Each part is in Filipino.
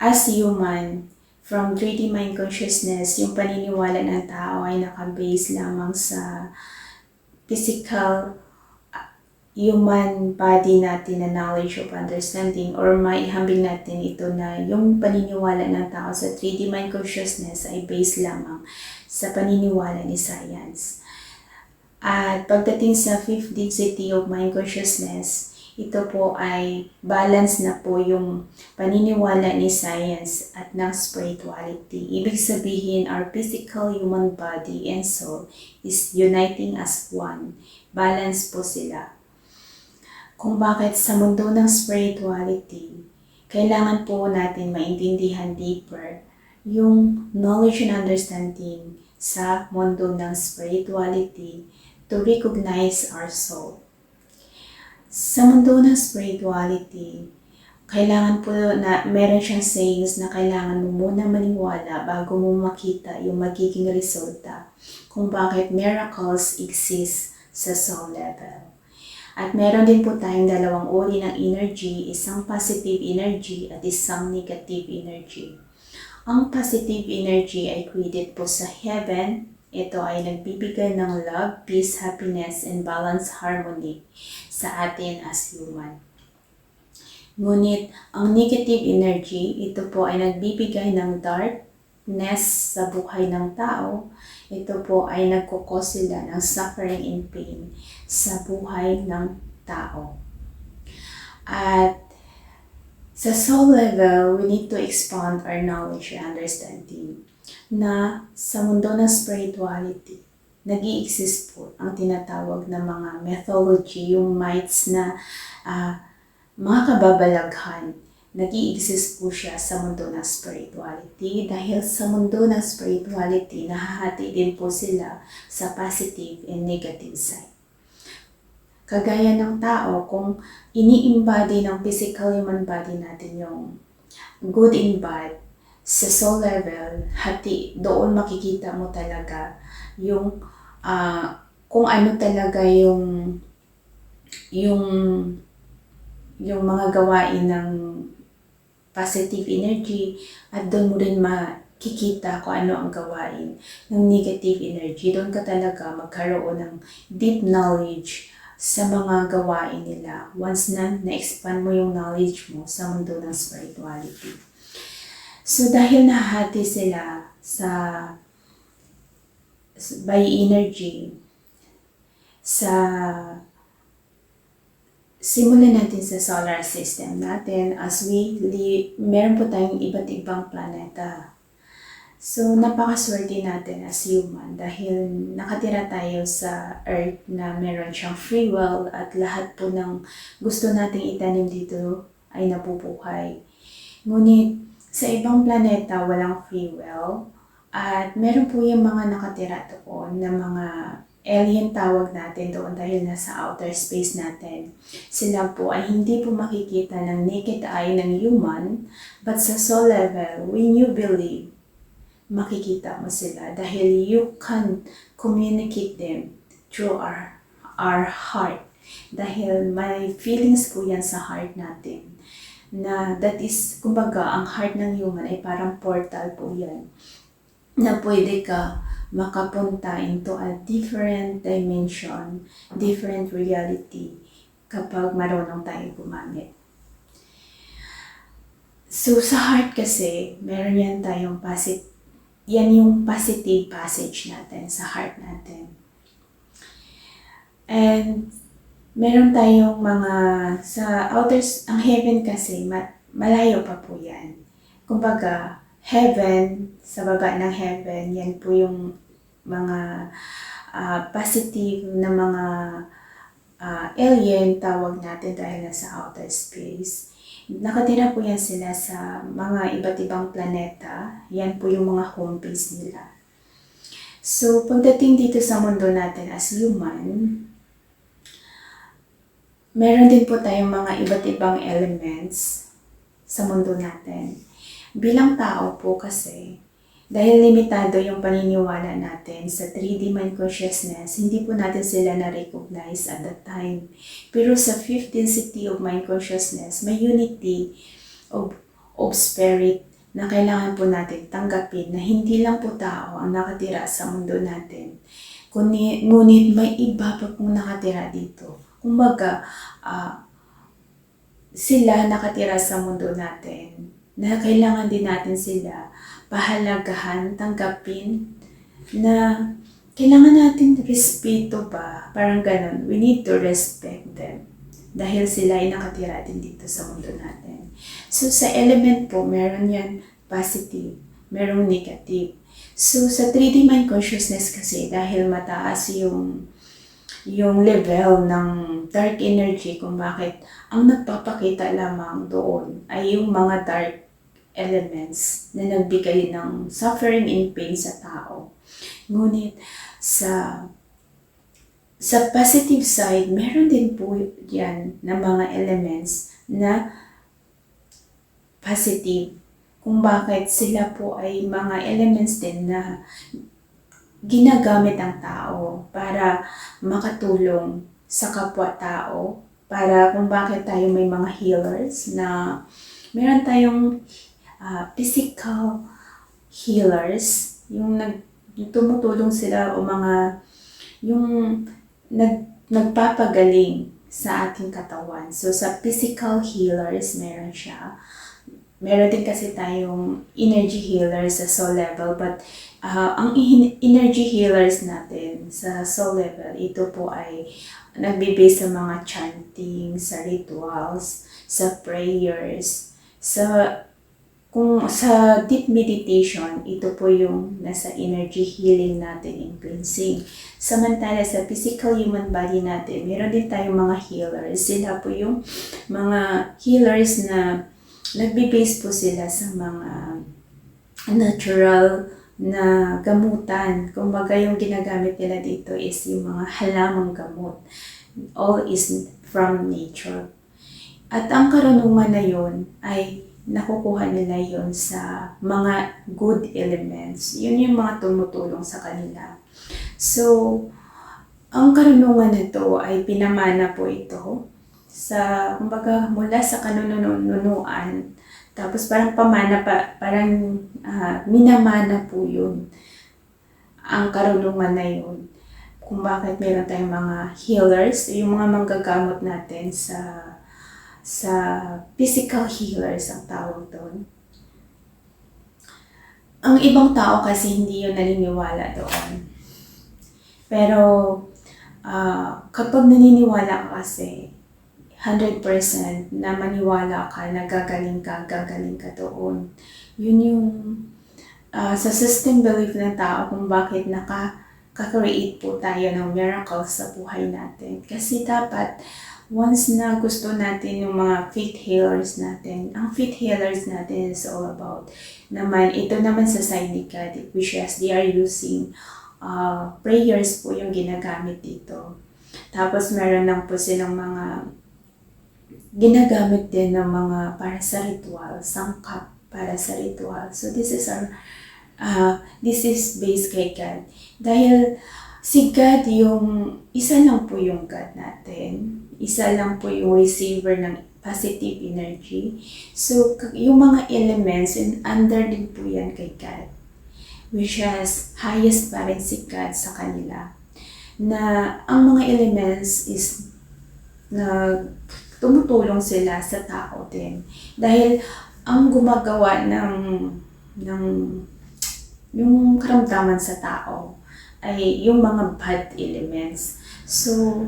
as human, from 3D mind consciousness, yung paniniwala ng tao ay nakabase lamang sa physical human body natin na knowledge of understanding, or maihambing natin ito na yung paniniwala ng tao sa 3D mind consciousness ay based lamang sa paniniwala ni science. At pagdating sa 5th density of mind consciousness, ito po ay balance na po yung paniniwala ni science at ng spirituality. Ibig sabihin, our physical human body and soul is uniting as one. Balance po sila. Kung bakit sa mundo ng spirituality, kailangan po natin maintindihan deeper yung knowledge and understanding sa mundo ng spirituality to recognize our soul. Sa mundo ng spirituality, kailangan po na meron siyang sayings na kailangan mo muna maniwala bago mo makita yung magiging resulta kung bakit miracles exist sa soul level. At meron din po tayong dalawang uri ng energy, isang positive energy at isang negative energy. Ang positive energy ay created po sa heaven. Ito ay nagbibigay ng love, peace, happiness, and balance harmony sa atin as human. Ngunit ang negative energy, ito po ay nagbibigay ng darkness sa buhay ng tao. Ito po ay nagkukos sila ng suffering and pain sa buhay ng tao. At sa soul level, we need to expand our knowledge and understanding na sa mundo ng spirituality, nag-i-exist po ang tinatawag na mga mythology, yung myths na mga kababalaghan. Nag-i-exist po siya sa mundo ng spirituality dahil sa mundo ng spirituality, nahahati din po sila sa positive and negative side. Kagaya ng tao, kung ini-embody ng physical human body natin yung good and bad, sa soul level, hati, doon makikita mo talaga yung kung ano talaga yung mga gawain ng positive energy, at doon mo rin makikita kung ano ang gawain ng negative energy. Doon ka talaga magkaroon ng deep knowledge sa mga gawain nila once na na-expand mo yung knowledge mo sa mundo ng spirituality. So dahil nahati sila by energy, simulan natin sa solar system natin as meron po tayong iba't ibang planeta. So napakaswerte natin as human dahil nakatira tayo sa Earth na meron siyang free will at lahat po ng gusto nating itanim dito ay nabubuhay. Ngunit sa ibang planeta walang free will at meron po yung mga nakatira doon na mga alien tawag natin doon dahil nasa outer space natin. Sila po ay hindi po makikita ng naked eye ng human, but sa soul level, when you believe, makikita mo sila dahil you can communicate them through our heart. Dahil may feelings po yan sa heart natin. Na that is, kumbaga, ang heart ng human ay parang portal po yan. Na pwede ka makapunta into a different dimension, different reality kapag marunong tayo gumamit. So sa heart kasi, meron yan tayong yan yung positive passage natin sa heart natin. And meron tayong mga, sa ang heaven kasi, malayo pa po yan. Kumbaga, heaven, sa baba ng heaven, yan po yung mga positive na mga alien, tawag natin dahil nasa outer space. Nakatira po yan sila sa mga iba't ibang planeta. Yan po yung mga home base nila. So, pagdating dito sa mundo natin as human, meron din po tayong mga iba't ibang elements sa mundo natin. Bilang tao po kasi, dahil limitado yung paniniwala natin sa 3D mind consciousness, hindi po natin sila na-recognize at that time. Pero sa 5th density of mind consciousness, may unity of spirit na kailangan po natin tanggapin na hindi lang po tao ang nakatira sa mundo natin. Ngunit may iba pa pong nakatira dito. Kumbaga, sila nakatira sa mundo natin na kailangan din natin sila pahalagahan, tanggapin, na kailangan natin respeto ba? Parang ganun. We need to respect them dahil sila ay nakatira din dito sa mundo natin. So, sa element po, meron yan positive, merong negative. So, sa 3D mind consciousness kasi, dahil mataas yung level ng dark energy, kung bakit ang nagpapakita lamang doon ay yung mga dark elements na nagbigay ng suffering and pain sa tao. Ngunit sa positive side, meron din po yan na mga elements na positive. Kung bakit sila po ay mga elements din na ginagamit ang tao para makatulong sa kapwa-tao, para kung bakit tayo may mga healers na meron tayong physical healers, yung tumutulong sila o yung nagpapagaling sa ating katawan. So sa physical healers, meron siya. Meron din kasi tayong energy healers sa soul level, but ang energy healers natin sa soul level, ito po ay nagbe-base sa mga chanting, sa rituals, sa prayers, sa deep meditation, ito po yung nasa energy healing natin in cleansing. Samantala sa physical human body natin, meron din tayong mga healers. Sila po yung mga healers na nagbe-base po sila sa mga natural na gamutan. Kumbaga yung ginagamit nila dito is yung mga halamang gamot. All is from nature. At ang karunungan na yun ay nakukuha nila yun sa mga good elements. Yun yung mga tumutulong sa kanila. So, ang karunungan na to ay pinamana po ito sa, kumbaga, mula sa kanununuan. Tapos parang minamana po yun. Ang karunungan na yun. Kung bakit meron tayong mga healers, yung mga manggagamot natin sa physical healers ang tawag doon. Ang ibang tao kasi hindi yun naniniwala doon. Pero kapag naniniwala ka kasi, 100% na maniwala ka na gagaling ka doon. Yun yung sa system belief ng tao kung bakit nakaka-create po tayo ng miracles sa buhay natin. Kasi dapat, once na gusto natin yung mga faith healers natin, ang faith healers natin is all about ito naman sa side ni God, which is they are using prayers po yung ginagamit dito. Tapos meron lang po silang mga ginagamit din ng mga para sa ritual, sangkap para sa ritual. So this is based kay God. Dahil si God isa lang po yung God natin. Isa lang po yung receiver ng positive energy. So yung mga elements, under din po yan kay God. Which has highest pa rin si God sa kanila. Na ang mga elements is na tumutulong sila sa tao din. Dahil ang gumagawa yung karamdaman sa tao ay yung mga bad elements. So,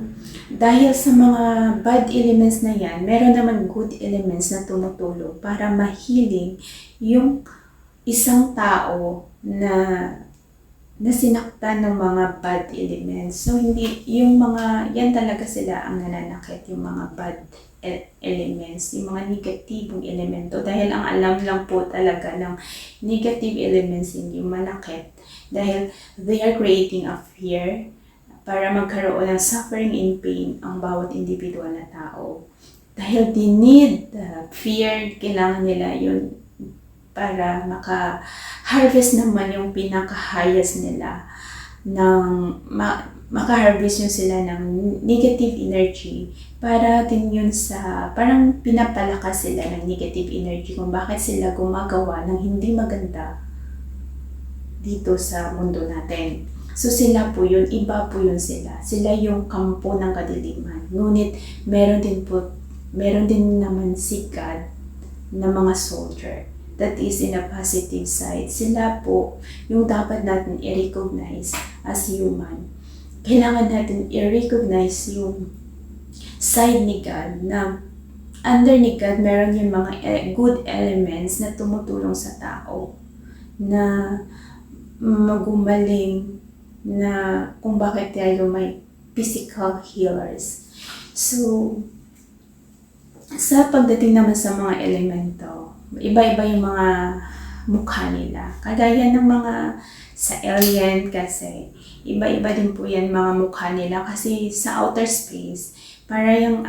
dahil sa mga bad elements na yan, meron naman good elements na tumutulong para mahiling yung isang tao na sinaktan ng mga bad elements. So, yan talaga sila ang nananakit, yung mga bad elements, yung mga negatibong elemento. Dahil ang alam lang po talaga ng negative elements yung manakit. Dahil they are creating a fear para magkaroon ng suffering and pain ang bawat individual na tao. Dahil they need fear, kailangan nila yun para maka-harvest naman yung pinaka-highest nila ng makaharvest yun sila ng negative energy para din yun sa, parang pinapalakas sila ng negative energy kung bakit sila gumagawa ng hindi maganda dito sa mundo natin. So sila po yun, iba po yun sila. Sila yung kampo ng kadiliman. Ngunit meron din naman si God na mga soldier that is in a positive side. Sila po yung dapat natin i-recognize as human. Kailangan natin i-recognize yung side ni God na under ni God meron yung mga good elements na tumutulong sa tao na magumaling, na kung bakit tayo may physical healers. So, sa pagdating naman sa mga elemento, iba-iba yung mga mukha nila. Kagaya ng mga sa alien kasi, iba-iba din po yan mga mukha nila kasi sa outer space, parang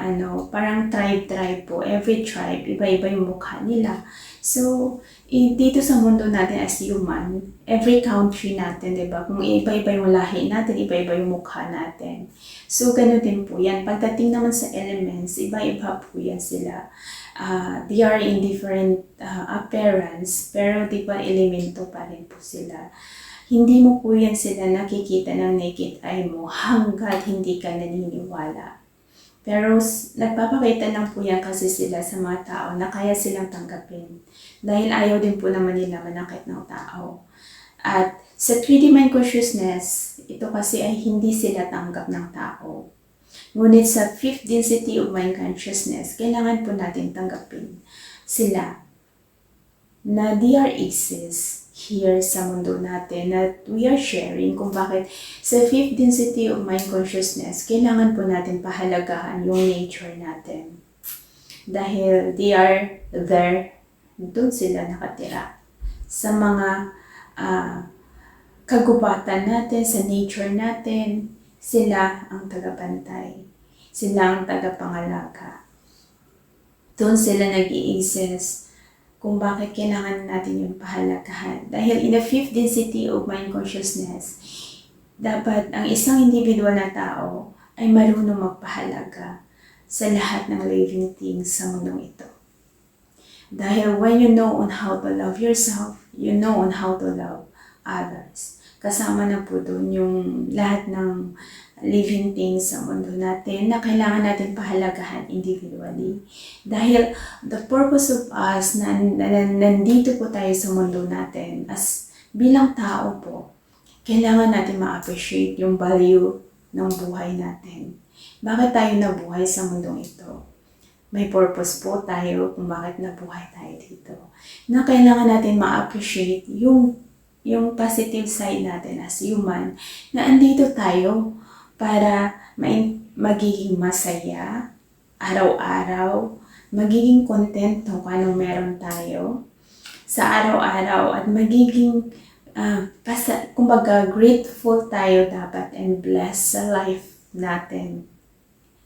tribe po. Every tribe, iba-iba yung mukha nila. So, dito sa mundo natin as human, every country natin, diba? Kung iba-iba yung lahi natin, iba-iba yung mukha natin. So, ganun din po yan. Pagdating naman sa elements, iba-iba po yan sila. They are in different appearance, pero diba elemento pa rin po sila. Hindi mo po yan sila nakikita ng naked eye mo hanggat hindi ka naniniwala. Pero nagpapakita lang po yan kasi sila sa mga tao na kaya silang tanggapin. Dahil ayaw din po naman nila manakit ng tao. At sa 3D mind consciousness, ito kasi ay hindi sila tanggap ng tao. Ngunit sa 5th density of mind consciousness, kailangan po natin tanggapin sila na they are exist here sa mundo natin, that we are sharing kung bakit sa 5th density of mind consciousness, kailangan po natin pahalagahan yung nature natin. Dahil they are there, doon sila nakatira. Sa mga kagubatan natin, sa nature natin, sila ang tagabantay. Sila ang tagapangalaga. Doon sila nag-i-exist kung bakit kailangan natin yung pahalagahan. Dahil in the 5th density of mind consciousness, dapat ang isang individual na tao ay marunong magpahalaga sa lahat ng living things sa mundong ito. Dahil when you know on how to love yourself, you know on how to love others. Kasama na po doon yung lahat ng living things sa mundo natin na kailangan natin pahalagahan individually. Dahil the purpose of us na nandito po tayo sa mundo natin as bilang tao po, kailangan natin ma-appreciate yung value ng buhay natin. Bakit tayo nabuhay sa mundong ito? May purpose po tayo kung bakit nabuhay tayo dito. Na kailangan natin ma-appreciate yung positive side natin as human na andito tayo para magiging masaya araw-araw, magiging contento kung anong meron tayo sa araw-araw at magiging kumbaga grateful tayo dapat and blessed sa life natin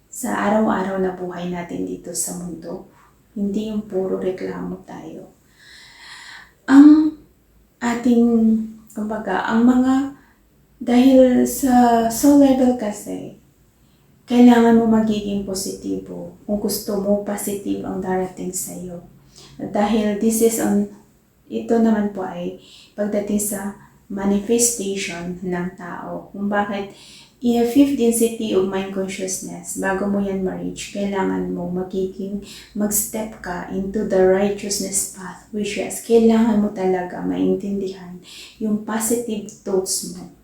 sa araw-araw na buhay natin dito sa mundo. Hindi yung puro reklamo tayo. Ang ating, kumbaga, dahil sa soul level kasi, kailangan mo magiging positibo. Kung gusto mo, positive ang darating sa'yo. Dahil ito naman po ay pagdating sa manifestation ng tao. Kung bakit, in a 5th density of mind consciousness, bago mo yan ma-reach, kailangan mo mag-step ka into the righteousness path, which is, kailangan mo talaga maintindihan yung positive thoughts mo.